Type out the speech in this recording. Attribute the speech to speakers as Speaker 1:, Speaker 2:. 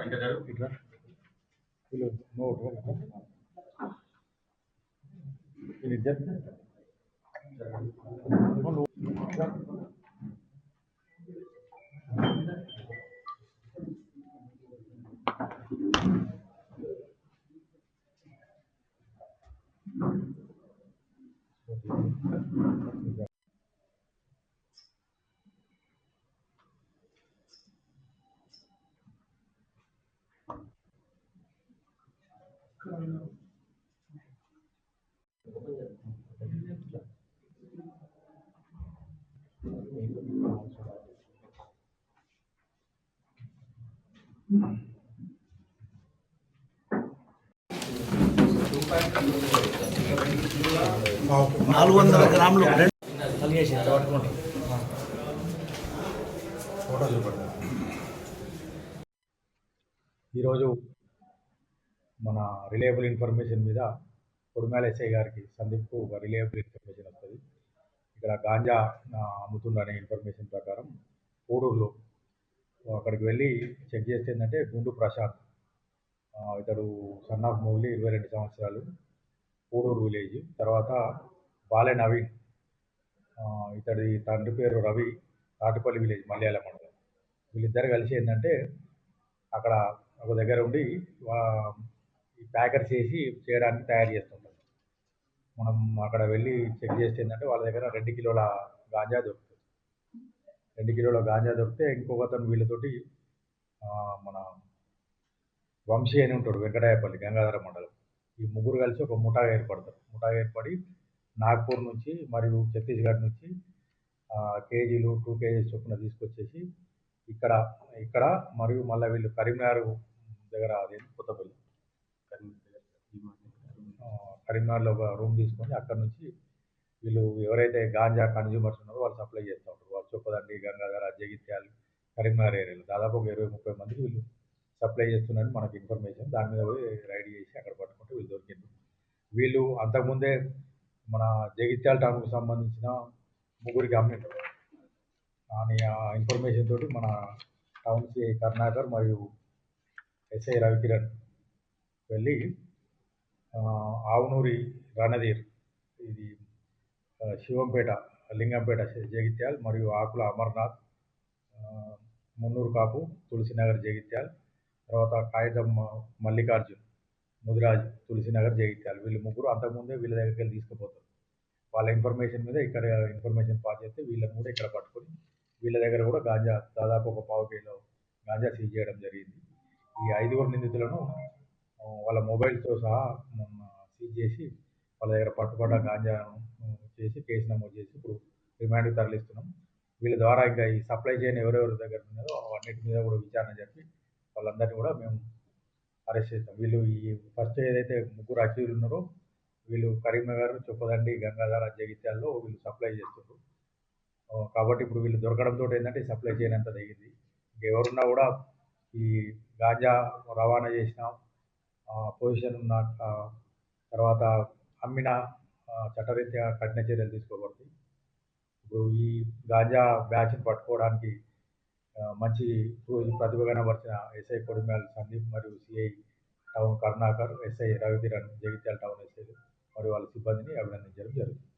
Speaker 1: ఇట్లా
Speaker 2: నాలుగు వందల గ్రాములు
Speaker 1: ఈరోజు మన రిలయబుల్ ఇన్ఫర్మేషన్ మీద కొడిమేల ఎస్ఐ గారికి సందీప్కు ఒక రిలయబుల్ ఇన్ఫర్మేషన్ వస్తుంది. ఇక్కడ గాంజా అమ్ముతుందనే ఇన్ఫర్మేషన్ ప్రకారం కోడూరులో అక్కడికి వెళ్ళి చెక్ చేస్తే ఏంటంటే గుండు ప్రశాంత్ ఇతడు సన్ ఆఫ్ మౌలి 22 సంవత్సరాలు, కోడూరు విలేజ్. తర్వాత బాలే నవీన్ ఇతడి తండ్రి పేరు రవి, తాటిపల్లి విలేజ్ మలయాళ మండలం. వీళ్ళిద్దరు కలిసి ఏంటంటే అక్కడ ఒక దగ్గర ఉండి ఈ ప్యాకెట్స్ చేసి చేయడానికి తయారు చేస్తుంటారు. మనం అక్కడ వెళ్ళి చెక్ చేస్తే ఏంటంటే వాళ్ళ దగ్గర 2 కిలోల గాంజా దొరుకుతుంది. 2 కిలోల గాంజా దొరికితే ఇంకొకతను వీళ్ళతోటి మన వంశీ అని ఉంటాడు, వెంకటాయపల్లి గంగాధర మండలం. ఈ ముగ్గురు కలిసి ఒక ముఠాగా ఏర్పడతారు. ముఠాగా ఏర్పడి నాగ్పూర్ నుంచి మరియు ఛత్తీస్గఢ్ నుంచి కేజీలు 2 కేజీస్ చొప్పున తీసుకొచ్చేసి ఇక్కడ మరియు మళ్ళీ వీళ్ళు కరీంనగర్ దగ్గర అదే కొత్తపల్లి కరీంనగర్లో ఒక రూమ్ తీసుకొని అక్కడ నుంచి వీళ్ళు ఎవరైతే గాంజా కన్జ్యూమర్స్ ఉన్నారో వాళ్ళు సప్లై చేస్తూ ఉంటారు. వాళ్ళు చొప్పదండి, గంగాధర, జగిత్యాల, కరీంనగర్ ఏరియాలో దాదాపు ఒక 20-30 మందికి వీళ్ళు సప్లై చేస్తున్నారని మనకు ఇన్ఫర్మేషన్. దాని మీద పోయి రైడ్ చేసి అక్కడ పట్టుకుంటే వీళ్ళు దొరికింది. వీళ్ళు అంతకుముందే మన జగిత్యాల టౌన్కు సంబంధించిన ముగ్గురికి అమ్మిండు అని ఆ ఇన్ఫర్మేషన్ తోటి మన టౌన్ సిఐ కరుణాకర్ మరియు ఎస్ఐ రవికిరణ్ వెళ్ళి ఆవునూరి రణధీర్, ఇది శివంపేట, లింగంపేట, జగిత్యాల్ మరియు ఆకుల అమర్నాథ్, మున్నూరు కాపు, తులసినగర్, జగిత్యాల్. తర్వాత కాగితం మల్లికార్జున్, ముదిరాజ్, తులసినగర్, జగిత్యాల్. వీళ్ళు ముగ్గురు అంతకుముందే వీళ్ళ దగ్గరికి వెళ్ళి తీసుకుపోతారు. వాళ్ళ ఇన్ఫర్మేషన్ మీద ఇక్కడ ఇన్ఫర్మేషన్ పాస్ చేస్తే వీళ్ళని కూడా ఇక్కడ పట్టుకొని వీళ్ళ దగ్గర కూడా గాంజా దాదాపు ఒక 1/4 కిలో గాంజా సీజ్ చేయడం జరిగింది. ఈ 5 నిందితులను వాళ్ళ మొబైల్తో సహా సీజ్ చేసి వాళ్ళ దగ్గర పట్టుబడ్డ గాంజాను చేసి కేసు నమోదు చేసి ఇప్పుడు రిమాండ్కి తరలిస్తున్నాం. వీళ్ళ ద్వారా ఇంకా ఈ సప్లై చేయని ఎవరెవరి దగ్గర ఉన్నదో అన్నిటి మీద కూడా విచారణ జరిపి వాళ్ళందరినీ కూడా మేము అరెస్ట్ చేస్తాం. వీళ్ళు ఈ ఫస్ట్ ఏదైతే ముగ్గురు అక్యూజ్డ్ ఉన్నారో వీళ్ళు కరీంనగర్, చొప్పదండి, గంగాధర, జగిత్యాల్లో వీళ్ళు సప్లై చేస్తున్నారు. కాబట్టి ఇప్పుడు వీళ్ళు దొరకడంతో ఏంటంటే సప్లై చేయనంత తగ్గింది. ఇంకెవరున్నా కూడా ఈ గాంజా రవాణా చేసిన పొజిషన్ ఉన్న తర్వాత అమ్మిన చట్టరీత్యా కఠిన చర్యలు తీసుకోబడుతుంది. ఇప్పుడు ఈ గాంజా బ్యాచ్ని పట్టుకోవడానికి మంచి ప్రతిభ కనబరిచిన ఎస్ఐ కొడిమేల సందీప్ మరియు CI town Karunakar, SI Ravikiran, Jagtial town ఎస్ఐలు మరియు వాళ్ళ సిబ్బందిని అభినందించడం జరుగుతుంది.